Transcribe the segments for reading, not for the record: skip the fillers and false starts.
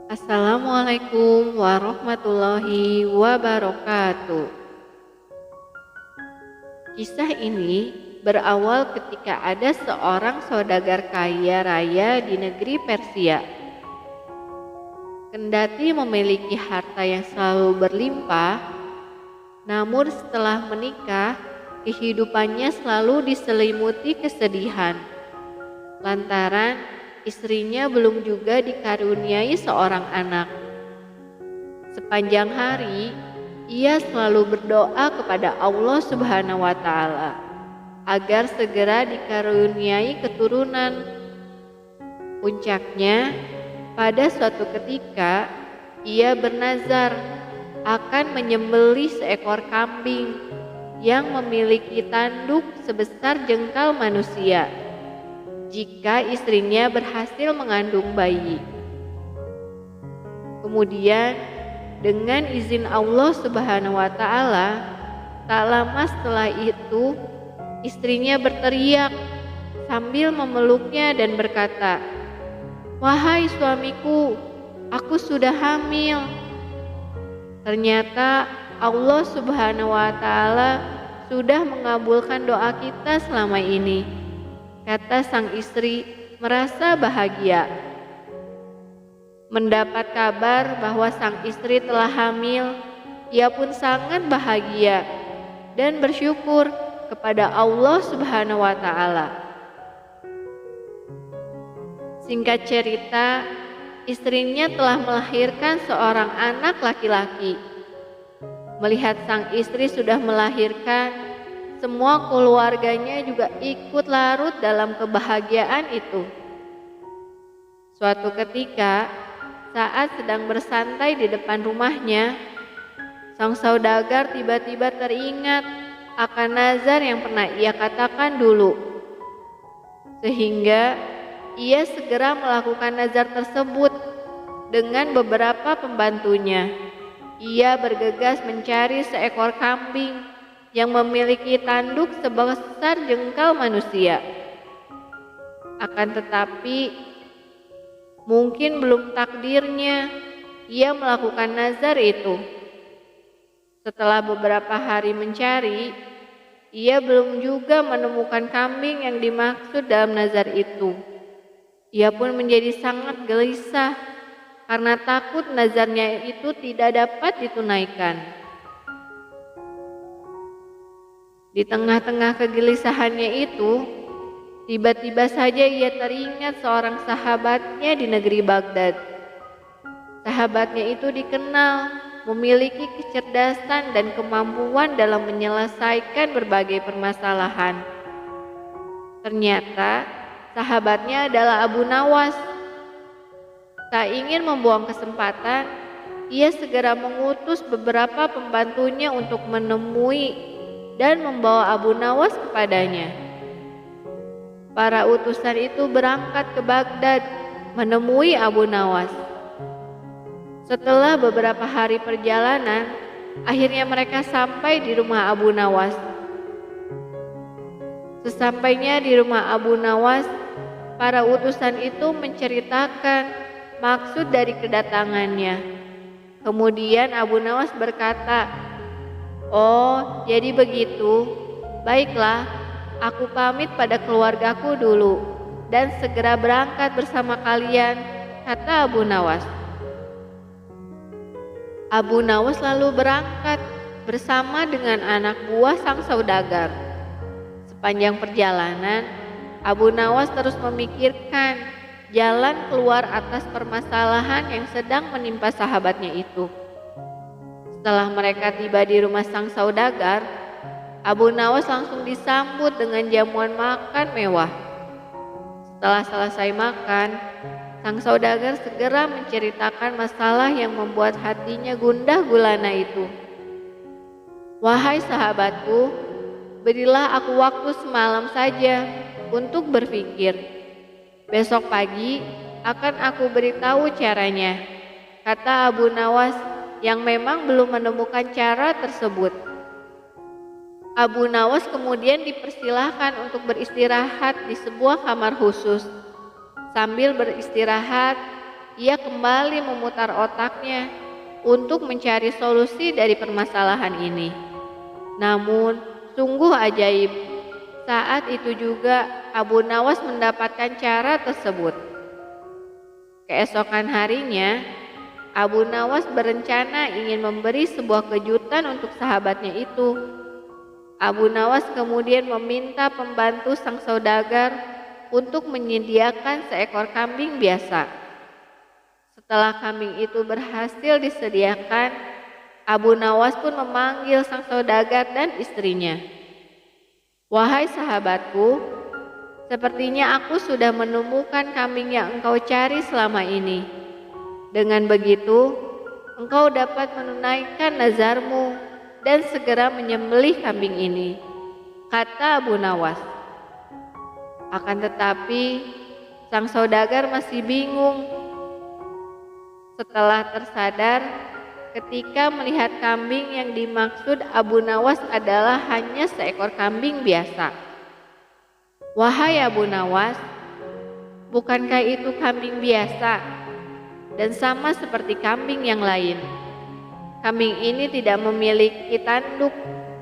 Assalamualaikum warahmatullahi wabarakatuh. Kisah ini berawal ketika ada seorang saudagar kaya raya di negeri Persia. Kendati memiliki harta yang selalu berlimpah, namun setelah menikah, kehidupannya selalu diselimuti kesedihan. Lantaran istrinya belum juga dikaruniai seorang anak. Sepanjang hari, ia selalu berdoa kepada Allah Subhanahu wa Ta'ala agar segera dikaruniai keturunan. Puncaknya, pada suatu ketika ia bernazar akan menyembelih seekor kambing yang memiliki tanduk sebesar jengkal manusia jika istrinya berhasil mengandung bayi. Kemudian dengan izin Allah Subhanahu wa Ta'ala, tak lama setelah itu istrinya berteriak sambil memeluknya dan berkata, "Wahai suamiku, aku sudah hamil." Ternyata Allah Subhanahu wa Ta'ala sudah mengabulkan doa kita selama ini, kata sang istri merasa bahagia. Mendapat kabar bahwa sang istri telah hamil, ia pun sangat bahagia dan bersyukur kepada Allah Subhanahu wa Ta'ala. Singkat cerita, istrinya telah melahirkan seorang anak laki-laki. Melihat sang istri sudah melahirkan, semua keluarganya juga ikut larut dalam kebahagiaan itu. Suatu ketika, saat sedang bersantai di depan rumahnya, sang saudagar tiba-tiba teringat akan nazar yang pernah ia katakan dulu. Sehingga ia segera melakukan nazar tersebut dengan beberapa pembantunya. Ia bergegas mencari seekor kambing yang memiliki tanduk sebesar jengkal manusia. Akan tetapi, mungkin belum takdirnya ia melakukan nazar itu. Setelah beberapa hari mencari, ia belum juga menemukan kambing yang dimaksud dalam nazar itu. Ia pun menjadi sangat gelisah karena takut nazarnya itu tidak dapat ditunaikan. Di tengah-tengah kegelisahannya itu, tiba-tiba saja ia teringat seorang sahabatnya di negeri Baghdad. Sahabatnya itu dikenal memiliki kecerdasan dan kemampuan dalam menyelesaikan berbagai permasalahan. Ternyata sahabatnya adalah Abu Nawas. Tak ingin membuang kesempatan, ia segera mengutus beberapa pembantunya untuk menemui dan membawa Abu Nawas kepadanya. Para utusan itu berangkat ke Baghdad menemui Abu Nawas. Setelah beberapa hari perjalanan, akhirnya mereka sampai di rumah Abu Nawas. Sesampainya di rumah Abu Nawas, para utusan itu menceritakan maksud dari kedatangannya. Kemudian Abu Nawas berkata, "Oh, jadi begitu. Baiklah, aku pamit pada keluargaku dulu dan segera berangkat bersama kalian," kata Abu Nawas. Abu Nawas lalu berangkat bersama dengan anak buah sang saudagar. Sepanjang perjalanan, Abu Nawas terus memikirkan jalan keluar atas permasalahan yang sedang menimpa sahabatnya itu. Setelah mereka tiba di rumah sang saudagar, Abu Nawas langsung disambut dengan jamuan makan mewah. Setelah selesai makan, sang saudagar segera menceritakan masalah yang membuat hatinya gundah gulana itu. "Wahai sahabatku, berilah aku waktu semalam saja untuk berpikir. Besok pagi akan aku beritahu caranya," kata Abu Nawas yang memang belum menemukan cara tersebut. Abu Nawas kemudian dipersilahkan untuk beristirahat di sebuah kamar khusus. Sambil beristirahat, ia kembali memutar otaknya untuk mencari solusi dari permasalahan ini. Namun, sungguh ajaib, saat itu juga Abu Nawas mendapatkan cara tersebut. Keesokan harinya, Abu Nawas berencana ingin memberi sebuah kejutan untuk sahabatnya itu. Abu Nawas kemudian meminta pembantu sang saudagar untuk menyediakan seekor kambing biasa. Setelah kambing itu berhasil disediakan, Abu Nawas pun memanggil sang saudagar dan istrinya. "Wahai sahabatku, sepertinya aku sudah menemukan kambing yang engkau cari selama ini. Dengan begitu, engkau dapat menunaikan nazarmu dan segera menyembelih kambing ini," kata Abu Nawas. Akan tetapi, sang saudagar masih bingung. Setelah tersadar, ketika melihat kambing yang dimaksud Abu Nawas adalah hanya seekor kambing biasa. "Wahai Abu Nawas, bukankah itu kambing biasa dan sama seperti kambing yang lain? Kambing ini tidak memiliki tanduk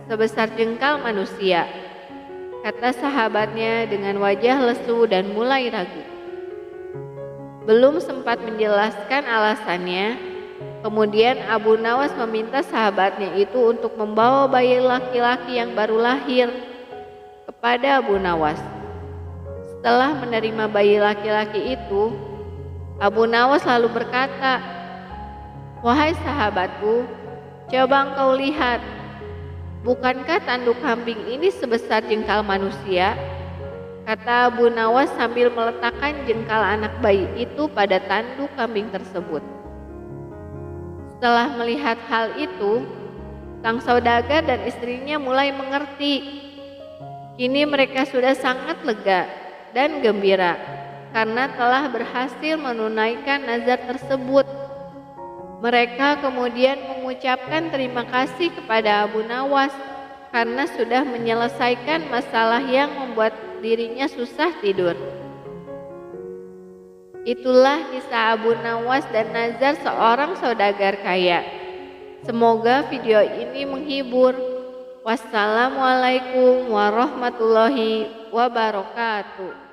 sebesar jengkal manusia," kata sahabatnya dengan wajah lesu dan mulai ragu. Belum sempat menjelaskan alasannya, kemudian Abu Nawas meminta sahabatnya itu untuk membawa bayi laki-laki yang baru lahir kepada Abu Nawas. Setelah menerima bayi laki-laki itu, Abu Nawas lalu berkata, "Wahai sahabatku, coba engkau lihat, bukankah tanduk kambing ini sebesar jengkal manusia?" kata Abu Nawas sambil meletakkan jengkal anak bayi itu pada tanduk kambing tersebut. Setelah melihat hal itu, sang saudagar dan istrinya mulai mengerti. Kini mereka sudah sangat lega dan gembira karena telah berhasil menunaikan nazar tersebut. Mereka kemudian mengucapkan terima kasih kepada Abu Nawas karena sudah menyelesaikan masalah yang membuat dirinya susah tidur. Itulah kisah Abu Nawas dan nazar seorang saudagar kaya. Semoga video ini menghibur. Wassalamualaikum warahmatullahi wabarakatuh.